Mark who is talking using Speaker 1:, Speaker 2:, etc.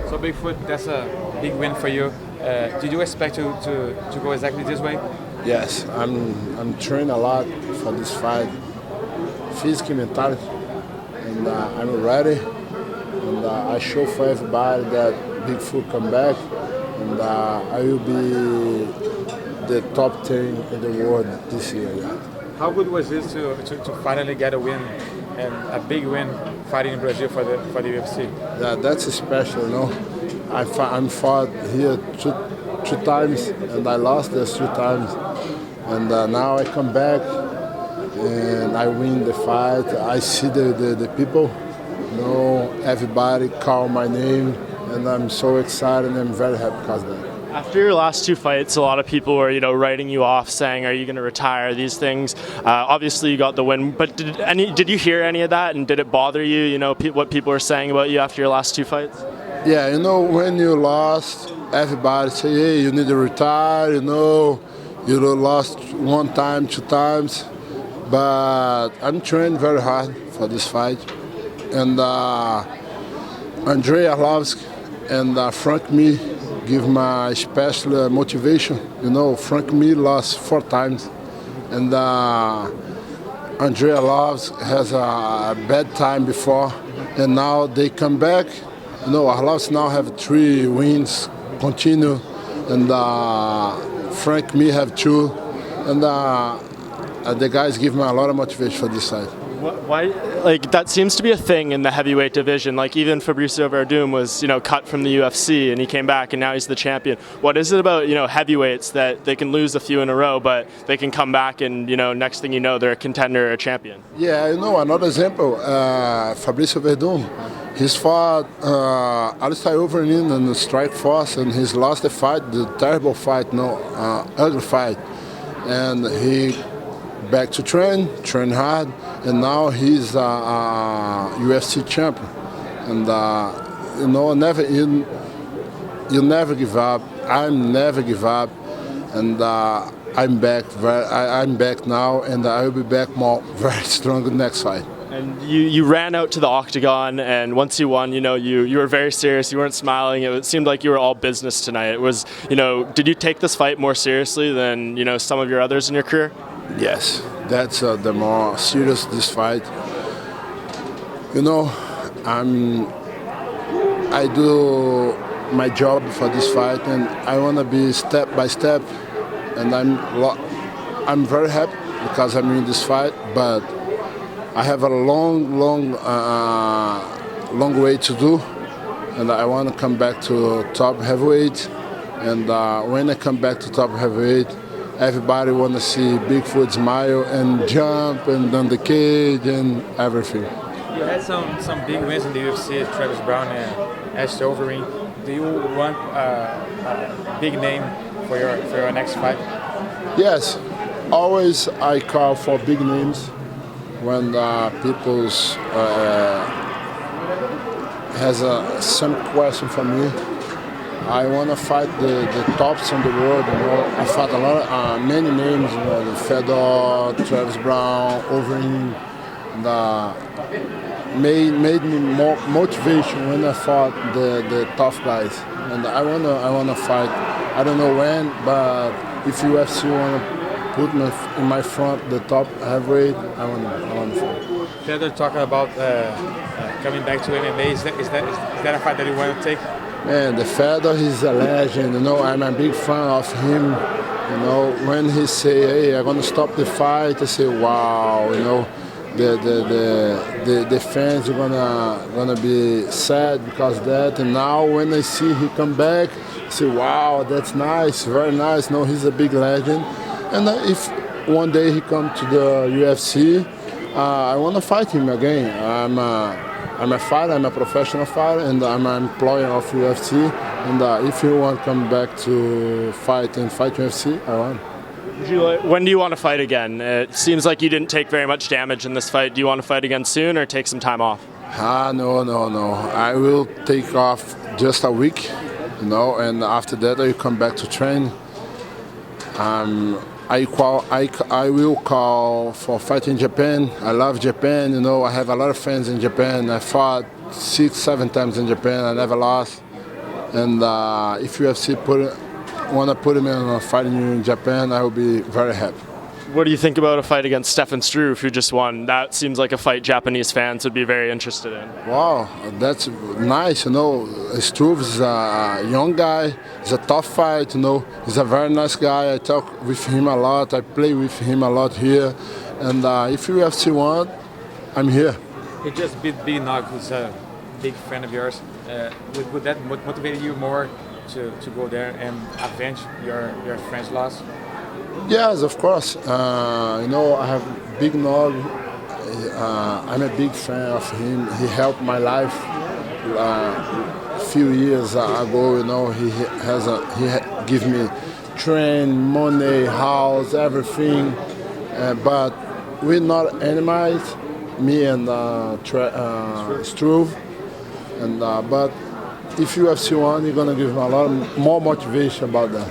Speaker 1: So Bigfoot, that's a big win for you. Did you expect to go exactly this way?
Speaker 2: Yes, I'm training a lot for this fight, physical, mentality, and I'm ready. And I show for everybody that Bigfoot come back, and I will be the top 10 in the world this year. Yeah.
Speaker 1: How good was this to finally get a win and a big win fighting in Brazil for the UFC?
Speaker 2: Yeah, that's special, you know. I'm fought here two times, and I lost those 2 times. And now I come back and I win the fight. I see the people, you know, everybody call my name, and I'm so excited and I'm very happy because of that.
Speaker 3: After your last 2 fights, a lot of people were, writing you off, saying, "Are you going to retire?" These things. Obviously, you got the win, but did you hear any of that, and did it bother you? What people were saying about you after your last 2 fights?
Speaker 2: Yeah, you know, when you lost, everybody say, "Hey, you need to retire." You lost 1 time, 2 times, but I'm training very hard for this fight, and Andrei Arlovski and Frank Me give my special motivation. Frank Me lost 4 times, and Andrei Arlovski has a bad time before, and now they come back. Arlovski now have 3 wins, continue, and Frank Me have 2, and the guys give me a lot of motivation for this side.
Speaker 3: Why? That seems to be a thing in the heavyweight division. Even Fabricio Verdum was, cut from the UFC, and he came back, and now he's the champion. What is it about, heavyweights that they can lose a few in a row, but they can come back, and next thing you know, they're a contender or a champion?
Speaker 2: Yeah, another example, Fabricio Verdum. He's fought Alistair Overeem in the Strike Force, and he's lost the fight, the terrible fight, ugly fight, and he back to train hard, and now he's a UFC champion. And you never give up. I'm never give up, and I'm back. I'm back now, and I will be back very strong in the next fight.
Speaker 3: And you ran out to the octagon, and once you won, you were very serious. You weren't smiling. It seemed like you were all business tonight. It was, did you take this fight more seriously than some of your others in your career?
Speaker 2: Yes, that's the more serious this fight. I do my job for this fight, and I want to be step by step. And I'm very happy because I'm in this fight, but I have a long way to do, and I want to come back to top heavyweight. And when I come back to top heavyweight, everybody want to see Bigfoot smile and jump and on the cage and everything.
Speaker 1: You had some big wins in the UFC, Travis Brown and Alistair Overeem. Do you want a big name for your next fight?
Speaker 2: Yes, always I call for big names when people has some question for me. I want to fight the tops in the world. I fought a lot, many names. The Fedor, Travis Brown, Overeem. Made me more motivation when I fought the tough guys. And I wanna fight. I don't know when, but if UFC wanna put me in my front, the top heavyweight, I wanna fight.
Speaker 1: Fedor talking about coming back to MMA. Is that a fight that you want to take?
Speaker 2: Man, the Fedor, he's a legend. I'm a big fan of him. When he say, "Hey, I'm gonna stop the fight," I say, "Wow!" The fans are gonna be sad because of that. And now when I see he come back, I say, "Wow, that's nice, very nice." He's a big legend. And if one day he come to the UFC, I want to fight him again. I'm a fighter, I'm a professional fighter, and I'm an employee of UFC. And if he want to come back to fight UFC, I want.
Speaker 3: When do you want to fight again? It seems like you didn't take very much damage in this fight. Do you want to fight again soon or take some time off?
Speaker 2: No. I will take off just a week, and after that I will come back to train. I will call for fighting in Japan. I love Japan. I have a lot of friends in Japan. I fought 6-7 times in Japan. I never lost. And if UFC want to put him in a fight in Japan, I will be very happy.
Speaker 3: What do you think about a fight against Stefan Struve, who just won? That seems like a fight Japanese fans would be very interested in.
Speaker 2: Wow, that's nice. Struve is a young guy. It's a tough fight. He's a very nice guy. I talk with him a lot. I play with him a lot here. And if UFC want, I'm here.
Speaker 1: He just beat Nog, who's a big fan of yours. Would that motivate you more to go there and avenge your friend's loss?
Speaker 2: Yes, of course. I have Big Nog. I'm a big fan of him. He helped my life a few years ago. He give me train, money, house, everything. But we're not enemies, me and Struve. But if UFC won, you're gonna give him a lot more motivation about that.